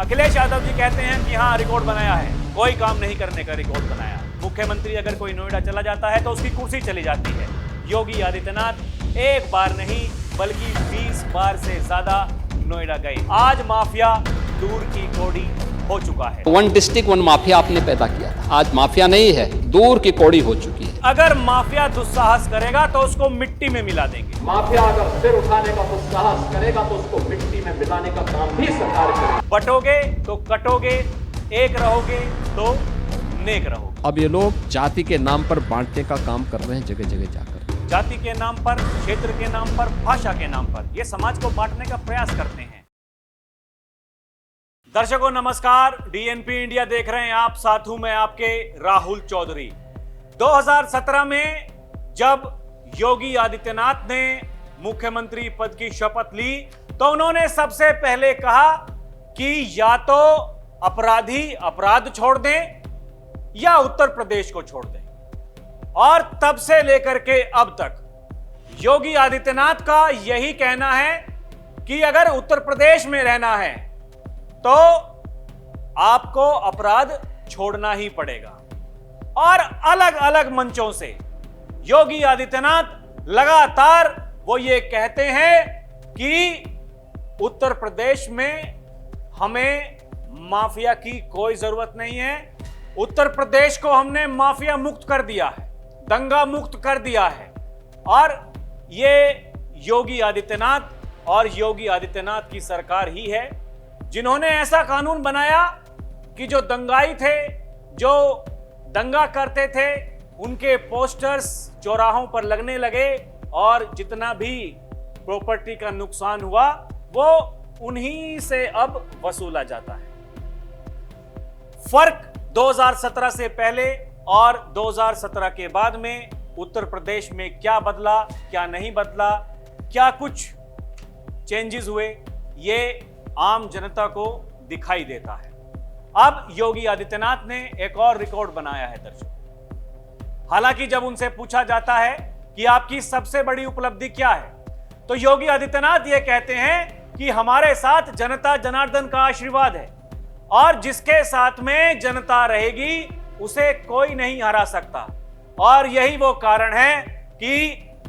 अखिलेश यादव जी कहते हैं कि हाँ रिकॉर्ड बनाया है, कोई काम नहीं करने का रिकॉर्ड बनाया। मुख्यमंत्री अगर कोई नोएडा चला जाता है तो उसकी कुर्सी चली जाती है। योगी आदित्यनाथ एक बार नहीं बल्कि 20 बार से ज्यादा नोएडा गए। आज माफिया दूर की कौड़ी हो चुका है। वन डिस्ट्रिक्ट वन माफिया आपने पैदा किया था, आज माफिया नहीं है, दूर की कौड़ी हो चुकी है। अगर माफिया दुस्साहस करेगा तो उसको मिट्टी में मिला देंगे। माफिया अगर सिर उठाने का दुस्साहस करेगा तो उसको मिट्टी में मिलाने का काम भी सरकार करेगी। बटोगे तो कटोगे, एक रहोगे तो नेक रहोगे। अब ये लोग जाति के नाम पर बांटने का काम कर रहे हैं जगह जगह जाकर। जाति के नाम पर, क्षेत्र के नाम पर, भाषा के नाम पर ये समाज को बांटने का प्रयास करते हैं। दर्शकों नमस्कार, डीएनपी इंडिया देख रहे हैं आप, साथ हूं मैं आपके राहुल चौधरी। 2017 में जब योगी आदित्यनाथ ने मुख्यमंत्री पद की शपथ ली तो उन्होंने सबसे पहले कहा कि या तो अपराधी अपराध छोड़ दें या उत्तर प्रदेश को छोड़ दें। और तब से लेकर के अब तक योगी आदित्यनाथ का यही कहना है कि अगर उत्तर प्रदेश में रहना है तो आपको अपराध छोड़ना ही पड़ेगा। और अलग अलग मंचों से योगी आदित्यनाथ लगातार वो ये कहते हैं कि उत्तर प्रदेश में हमें माफिया की कोई जरूरत नहीं है। उत्तर प्रदेश को हमने माफिया मुक्त कर दिया है, दंगा मुक्त कर दिया है। और ये योगी आदित्यनाथ और योगी आदित्यनाथ की सरकार ही है जिन्होंने ऐसा कानून बनाया कि जो दंगाई थे, जो दंगा करते थे, उनके पोस्टर्स चौराहों पर लगने लगे और जितना भी प्रॉपर्टी का नुकसान हुआ वो उन्हीं से अब वसूला जाता है। फर्क 2017 से पहले और 2017 के बाद में उत्तर प्रदेश में क्या बदला, क्या नहीं बदला, क्या कुछ चेंजेस हुए, ये आम जनता को दिखाई देता है। अब योगी आदित्यनाथ ने एक और रिकॉर्ड बनाया है दर्शकों। हालांकि जब उनसे पूछा जाता है कि आपकी सबसे बड़ी उपलब्धि क्या है तो योगी आदित्यनाथ ये कहते हैं कि हमारे साथ जनता जनार्दन का आशीर्वाद है और जिसके साथ में जनता रहेगी उसे कोई नहीं हरा सकता। और यही वो कारण है कि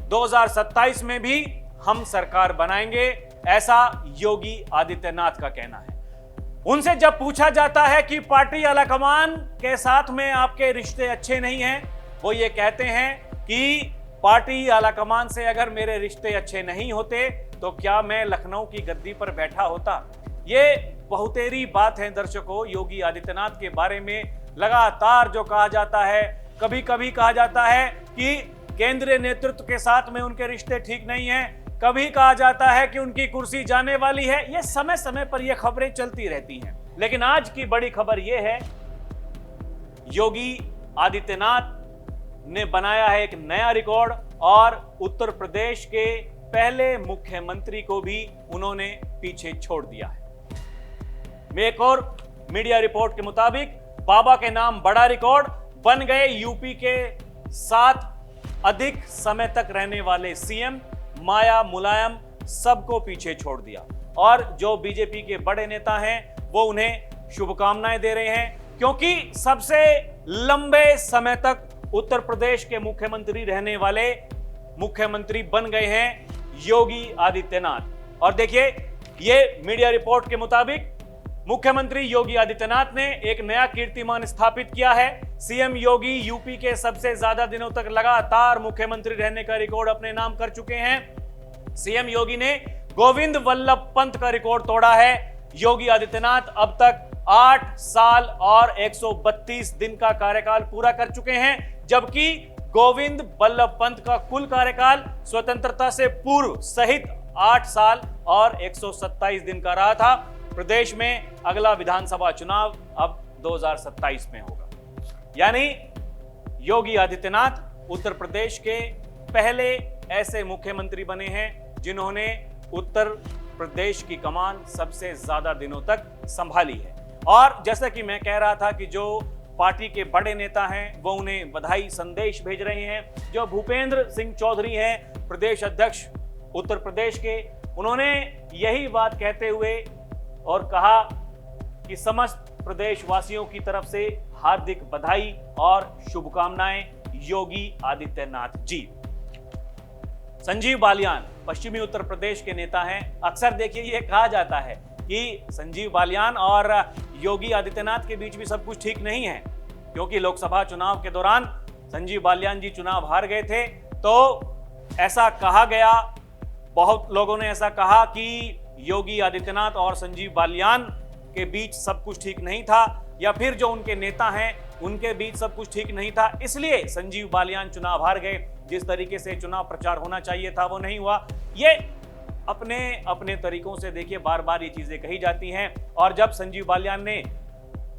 2027 में भी हम सरकार बनाएंगे, ऐसा योगी आदित्यनाथ का कहना है। उनसे जब पूछा जाता है कि पार्टी आलाकमान के साथ में आपके रिश्ते अच्छे नहीं हैं, वो ये कहते हैं कि पार्टी आलाकमान से अगर मेरे रिश्ते अच्छे नहीं होते तो क्या मैं लखनऊ की गद्दी पर बैठा होता। ये बहुतेरी बात है दर्शकों। योगी आदित्यनाथ के बारे में लगातार जो कहा जाता है, कभी कभी कहा जाता है कि केंद्रीय नेतृत्व के साथ में उनके रिश्ते ठीक नहीं हैं, कभी कहा जाता है कि उनकी कुर्सी जाने वाली है। ये समय समय पर ये खबरें चलती रहती हैं। लेकिन आज की बड़ी खबर ये है, योगी आदित्यनाथ ने बनाया है एक नया रिकॉर्ड और उत्तर प्रदेश के पहले मुख्यमंत्री को भी उन्होंने पीछे छोड़ दिया है। एक और मीडिया रिपोर्ट के मुताबिक बाबा के नाम बड़ा रिकॉर्ड बन गए। यूपी के 7 अधिक समय तक रहने वाले सीएम माया मुलायम सबको पीछे छोड़ दिया और जो बीजेपी के बड़े नेता हैं वो उन्हें शुभकामनाएं दे रहे हैं क्योंकि सबसे लंबे समय तक उत्तर प्रदेश के मुख्यमंत्री रहने वाले मुख्यमंत्री बन गए हैं योगी आदित्यनाथ। और देखिए, ये मीडिया रिपोर्ट के मुताबिक मुख्यमंत्री योगी आदित्यनाथ ने एक नया कीर्तिमान स्थापित किया है। सीएम योगी यूपी के सबसे ज्यादा दिनों तक लगातार मुख्यमंत्री रहने का रिकॉर्ड अपने नाम कर चुके हैं। सीएम योगी ने गोविंद वल्लभ पंत का रिकॉर्ड तोड़ा है। योगी आदित्यनाथ अब तक 8 साल और 132 दिन का कार्यकाल पूरा कर चुके हैं, जबकि गोविंद वल्लभ पंत का कुल कार्यकाल स्वतंत्रता से पूर्व सहित 8 साल और 127 दिन का रहा था। प्रदेश में अगला विधानसभा चुनाव अब 2027 में होगा। यानी योगी आदित्यनाथ उत्तर प्रदेश के पहले ऐसे मुख्यमंत्री बने हैं जिन्होंने उत्तर प्रदेश की कमान सबसे ज्यादा दिनों तक संभाली है। और जैसा कि मैं कह रहा था कि जो पार्टी के बड़े नेता हैं वो उन्हें बधाई संदेश भेज रहे हैं। जो भूपेंद्र सिंह चौधरी हैं प्रदेश अध्यक्ष उत्तर प्रदेश के, उन्होंने यही बात कहते हुए और कहा कि समस्त प्रदेशवासियों की तरफ से हार्दिक बधाई और शुभकामनाएं योगी आदित्यनाथ जी। संजीव बालियान पश्चिमी उत्तर प्रदेश के नेता हैं। अक्सर देखिए ये कहा जाता है कि संजीव बालियान और योगी आदित्यनाथ के बीच भी सब कुछ ठीक नहीं है, क्योंकि लोकसभा चुनाव के दौरान संजीव बालियान जी चुनाव हार गए थे। तो ऐसा कहा गया, बहुत लोगों ने ऐसा कहा कि योगी आदित्यनाथ और संजीव बालियान के बीच सब कुछ ठीक नहीं था, या फिर जो उनके नेता हैं उनके बीच सब कुछ ठीक नहीं था, इसलिए संजीव बालियान चुनाव हार गए। जिस तरीके से चुनाव प्रचार होना चाहिए था वो नहीं हुआ। ये अपने अपने तरीकों से देखिए बार बार ये चीजें कही जाती हैं। और जब संजीव बालियान ने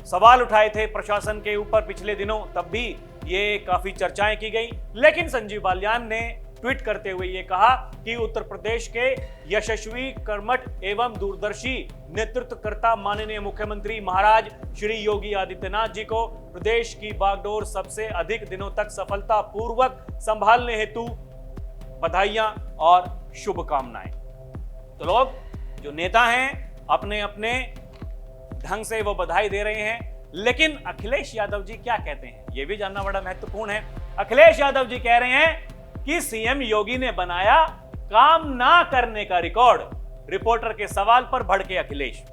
सवाल उठाए थे प्रशासन के ऊपर पिछले दिनों, तब भी ये काफी चर्चाएं की गई। लेकिन संजीव बालियान ने ट्वीट करते हुए ये कहा कि उत्तर प्रदेश के यशस्वी, कर्मठ एवं दूरदर्शी नेतृत्वकर्ता माननीय मुख्यमंत्री महाराज श्री योगी आदित्यनाथ जी को प्रदेश की बागडोर सबसे अधिक दिनों तक सफलता पूर्वक संभालने हेतु बधाइयां और शुभकामनाएं। तो लोग जो नेता हैं अपने अपने ढंग से वो बधाई दे रहे हैं, लेकिन अखिलेश यादव जी क्या कहते हैं ये भी जानना बड़ा महत्वपूर्ण है। अखिलेश यादव जी कह रहे हैं कि सीएम योगी ने बनाया काम ना करने का रिकॉर्ड। रिपोर्टर के सवाल पर भड़के अखिलेश।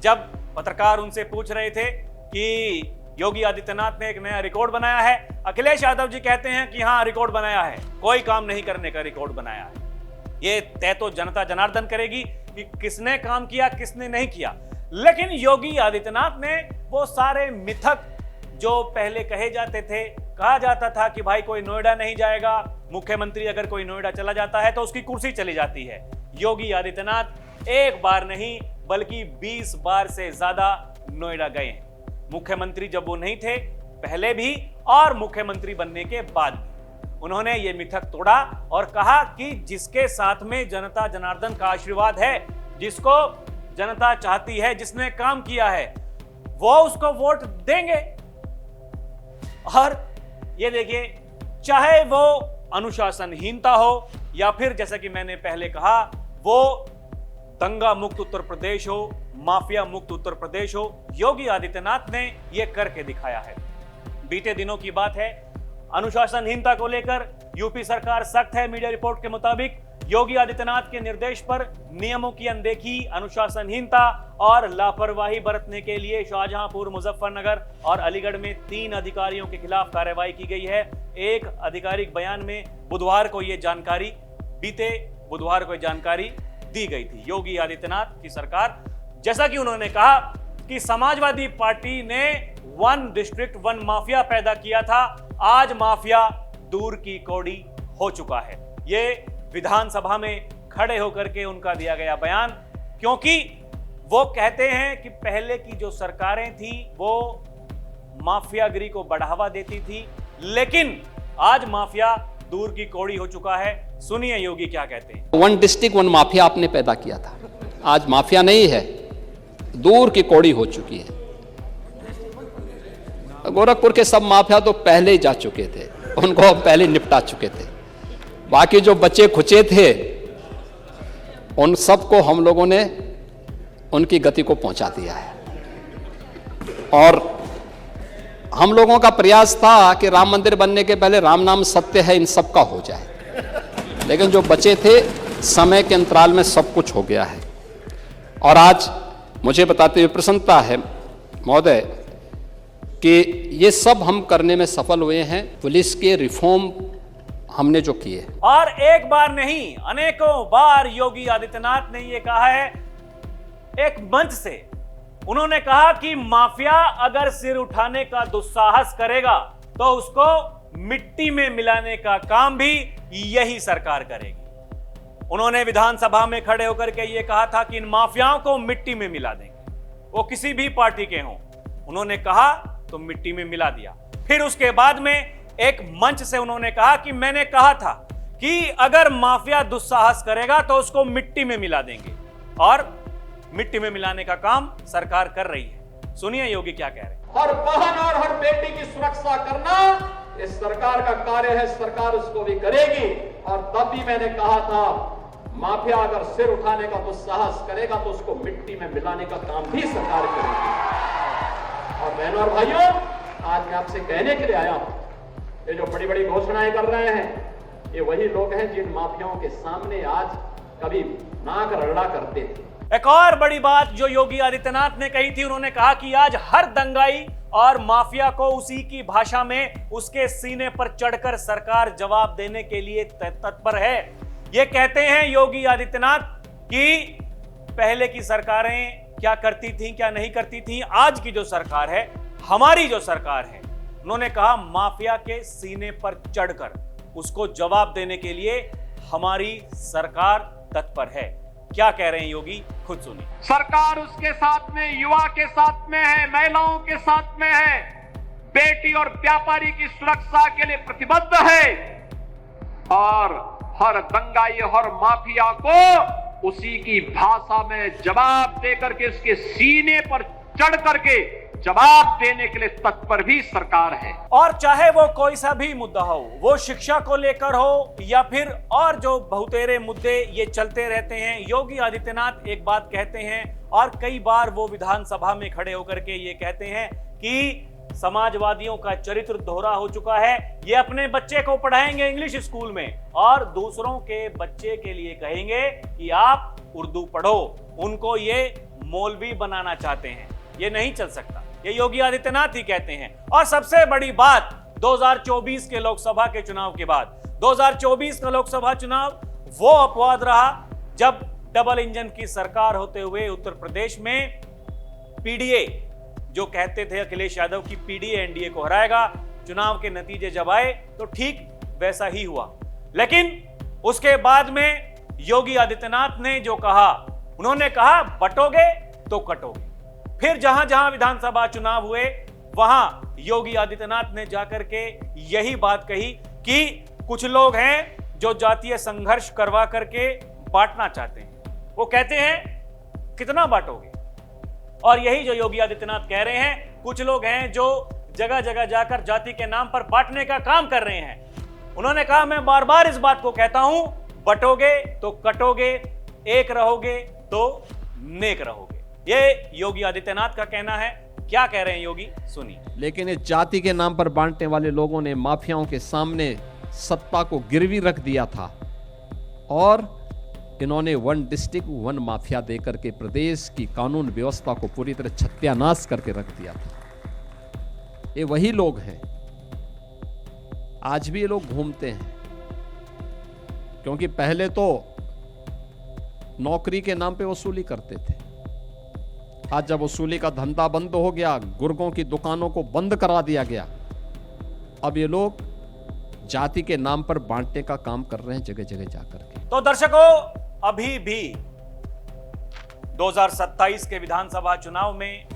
जब पत्रकार उनसे पूछ रहे थे कि योगी आदित्यनाथ ने एक नया रिकॉर्ड बनाया है, अखिलेश यादव जी कहते हैं कि हां रिकॉर्ड बनाया है, कोई काम नहीं करने का रिकॉर्ड बनाया है। ये तय तो जनता जनार्दन करेगी कि किसने काम किया किसने नहीं किया। लेकिन योगी आदित्यनाथ ने वो सारे मिथक जो पहले कहे जाते थे, कहा जाता था कि भाई कोई नोएडा नहीं जाएगा, मुख्यमंत्री अगर कोई नोएडा चला जाता है तो उसकी कुर्सी चली जाती है। योगी आदित्यनाथ एक बार नहीं बल्कि 20 बार से ज्यादा नोएडा गए हैं। मुख्यमंत्री जब वो नहीं थे पहले भी और मुख्यमंत्री बनने के बाद भी उन्होंने ये मिथक तोड़ा और कहा कि जिसके साथ में जनता जनार्दन का आशीर्वाद है, जिसको जनता चाहती है, जिसने काम किया है, वो उसको वोट देंगे। और ये देखिए, चाहे वो अनुशासनहीनता हो या फिर जैसा कि मैंने पहले कहा वो दंगा मुक्त उत्तर प्रदेश हो, माफिया मुक्त उत्तर प्रदेश हो, योगी आदित्यनाथ ने यह करके दिखाया है। बीते दिनों की बात है, अनुशासनहीनता को लेकर यूपी सरकार सख्त है। मीडिया रिपोर्ट के मुताबिक योगी आदित्यनाथ के निर्देश पर नियमों की अनदेखी, अनुशासनहीनता और लापरवाही बरतने के लिए शाहजहांपुर, मुजफ्फरनगर और अलीगढ़ में 3 अधिकारियों के खिलाफ कार्रवाई की गई है। एक आधिकारिक बयान में बीते बुधवार को जानकारी दी गई थी। योगी आदित्यनाथ की सरकार, जैसा कि उन्होंने कहा कि समाजवादी पार्टी ने 1 डिस्ट्रिक्ट 1 माफिया पैदा किया था, आज माफिया दूर की कौड़ी हो चुका है। ये विधानसभा में खड़े होकर के उनका दिया गया बयान, क्योंकि वो कहते हैं कि पहले की जो सरकारें थी वो माफियागिरी को बढ़ावा देती थी, लेकिन आज माफिया दूर की कौड़ी हो चुका है। सुनिए योगी क्या कहते हैं। 1 डिस्ट्रिक्ट 1 माफिया आपने पैदा किया था, आज माफिया नहीं है, दूर की कौड़ी हो चुकी है। गोरखपुर के सब माफिया तो पहले ही जा चुके थे, उनको पहले निपटा चुके थे। बाकी जो बच्चे खुचे थे उन सबको हम लोगों ने उनकी गति को पहुंचा दिया है। और हम लोगों का प्रयास था कि राम मंदिर बनने के पहले राम नाम सत्य है इन सब का हो जाए, लेकिन जो बचे थे समय के अंतराल में सब कुछ हो गया है। और आज मुझे बताते हुए प्रसन्नता है महोदय कि ये सब हम करने में सफल हुए हैं। पुलिस के रिफॉर्म हमने जो किए, और एक बार नहीं अनेकों बार योगी आदित्यनाथ ने यह कहा है। एक मंच से उन्होंने कहा कि माफिया अगर सिर उठाने का दुस्साहस करेगा तो उसको मिट्टी में मिलाने का काम भी यही सरकार करेगी। उन्होंने विधानसभा में खड़े होकर के ये कहा था कि इन माफियाओं को मिट्टी में मिला देंगे, वो किसी भी पार्टी के हों। उन्होंने कहा तो मिट्टी में मिला दिया। फिर उसके बाद में एक मंच से उन्होंने कहा कि मैंने कहा था कि अगर माफिया दुस्साहस करेगा तो उसको मिट्टी में मिला देंगे, और मिट्टी में मिलाने का काम सरकार कर रही है। सुनिए योगी क्या कह रहे हैं। हर बहन और हर बेटी की सुरक्षा करना इस सरकार का कार्य है, सरकार उसको भी करेगी। और तब भी मैंने कहा था माफिया अगर सिर उठाने का दुस्साहस करेगा तो उसको मिट्टी में मिलाने का काम भी सरकार करेगी। और बहनों और भाइयों, आज मैं आपसे कहने के लिए आया हूं, ये जो बड़ी बड़ी घोषणाएं कर रहे हैं, ये वही लोग हैं जिन माफियाओं के सामने आज कभी नाक रगड़ा करते थे। एक और बड़ी बात जो योगी आदित्यनाथ ने कही थी, उन्होंने कहा कि आज हर दंगाई और माफिया को उसी की भाषा में उसके सीने पर चढ़कर सरकार जवाब देने के लिए तत्पर है। ये कहते हैं योगी आदित्यनाथ कि पहले की सरकारें क्या करती थी क्या नहीं करती थी, आज की जो सरकार है, हमारी जो सरकार है, उन्होंने कहा माफिया के सीने पर चढ़कर उसको जवाब देने के लिए हमारी सरकार तत्पर है। क्या कह रहे हैं योगी, खुद सुनिए। सरकार उसके साथ में, युवा के साथ में है, महिलाओं के साथ में है, बेटी और व्यापारी की सुरक्षा के लिए प्रतिबद्ध है और हर दंगाई हर माफिया को उसी की भाषा में जवाब देकर के उसके सीने पर चढ़ करके जवाब देने के लिए तत्पर भी सरकार है। और चाहे वो कोई सा भी मुद्दा हो, वो शिक्षा को लेकर हो या फिर और जो बहुतेरे मुद्दे ये चलते रहते हैं, योगी आदित्यनाथ एक बात कहते हैं और कई बार वो विधानसभा में खड़े होकर के ये कहते हैं कि समाजवादियों का चरित्र दोहरा हो चुका है, ये अपने बच्चे को पढ़ाएंगे इंग्लिश स्कूल में और दूसरों के बच्चे के लिए कहेंगे कि आप उर्दू पढ़ो, उनको ये मौलवी बनाना चाहते हैं। ये नहीं चल सकता, ये योगी आदित्यनाथ ही कहते हैं। और सबसे बड़ी बात, 2024 के लोकसभा के चुनाव के बाद 2024 का लोकसभा चुनाव वो अपवाद रहा जब डबल इंजन की सरकार होते हुए उत्तर प्रदेश में पीडीए, जो कहते थे अखिलेश यादव की पीडीए एनडीए को हराएगा, चुनाव के नतीजे जब आए तो ठीक वैसा ही हुआ। लेकिन उसके बाद में योगी आदित्यनाथ ने जो कहा, उन्होंने कहा बटोगे तो कटोगे। फिर जहां जहां विधानसभा चुनाव हुए वहां योगी आदित्यनाथ ने जाकर के यही बात कही कि कुछ लोग हैं जो जातीय संघर्ष करवा करके बांटना चाहते हैं। वो कहते हैं कितना बांटोगे, और यही जो योगी आदित्यनाथ कह रहे हैं, कुछ लोग हैं जो जगह जगह जाकर जाति के नाम पर बांटने का काम कर रहे हैं। उन्होंने कहा मैं बार बार इस बात को कहता हूं, बटोगे तो कटोगे, एक रहोगे तो नेक रहोगे। ये योगी आदित्यनाथ का कहना है। क्या कह रहे हैं योगी, सुनिए। लेकिन इस जाति के नाम पर बांटने वाले लोगों ने माफियाओं के सामने सत्ता को गिरवी रख दिया था और इन्होंने वन डिस्ट्रिक्ट वन माफिया देकर के प्रदेश की कानून व्यवस्था को पूरी तरह सत्यानाश करके रख दिया था। ये वही लोग हैं, आज भी ये लोग घूमते हैं, क्योंकि पहले तो नौकरी के नाम पे वसूली करते थे। आज जब वसूली का धंधा बंद हो गया, गुर्गों की दुकानों को बंद करा दिया गया, अब ये लोग जाति के नाम पर बांटने का काम कर रहे हैं जगह जगह जाकर के। तो दर्शकों, अभी भी 2027 के विधानसभा चुनाव में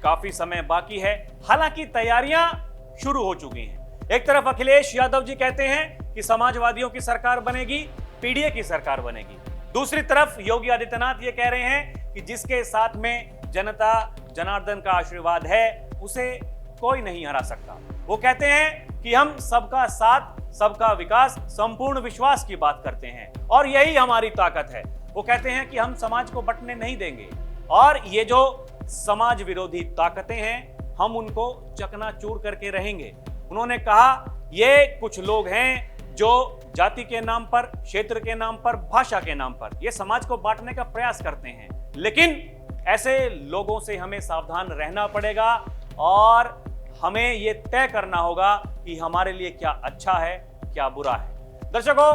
काफी समय बाकी है। हालांकि तैयारियां शुरू हो चुकी हैं। एक तरफ अखिलेश यादव जी कहते हैं कि समाजवादियों की सरकार बनेगी, पीडीए की सरकार बनेगी। दूसरी तरफ योगी आदित्यनाथ ये कह रहे हैं कि जिसके साथ में जनता जनार्दन का आशीर्वाद है उसे कोई नहीं हरा सकता। वो कहते हैं कि हम सबका साथ, सबका विकास, संपूर्ण विश्वास की बात करते हैं और यही हमारी ताकत है। वो कहते हैं कि हम समाज को बंटने नहीं देंगे और ये जो समाज विरोधी ताकतें हैं हम उनको चकनाचूर करके रहेंगे। उन्होंने कहा ये कुछ लोग हैं जो जाति के नाम पर, क्षेत्र के नाम पर, भाषा के नाम पर ये समाज को बांटने का प्रयास करते हैं, लेकिन ऐसे लोगों से हमें सावधान रहना पड़ेगा और हमें यह तय करना होगा कि हमारे लिए क्या अच्छा है, क्या बुरा है। दर्शकों,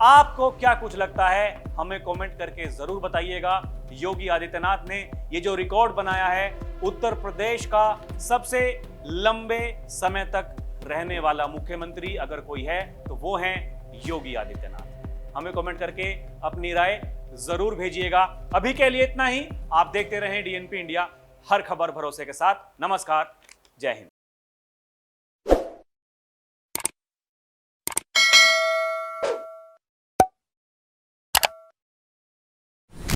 आपको क्या कुछ लगता है हमें कमेंट करके जरूर बताइएगा। योगी आदित्यनाथ ने ये जो रिकॉर्ड बनाया है, उत्तर प्रदेश का सबसे लंबे समय तक रहने वाला मुख्यमंत्री अगर कोई है तो वो हैं योगी आदित्यनाथ। हमें कमेंट करके अपनी राय जरूर भेजिएगा। अभी के लिए इतना ही। आप देखते रहें डीएनपी इंडिया, हर खबर भरोसे के साथ। नमस्कार, जय हिंद।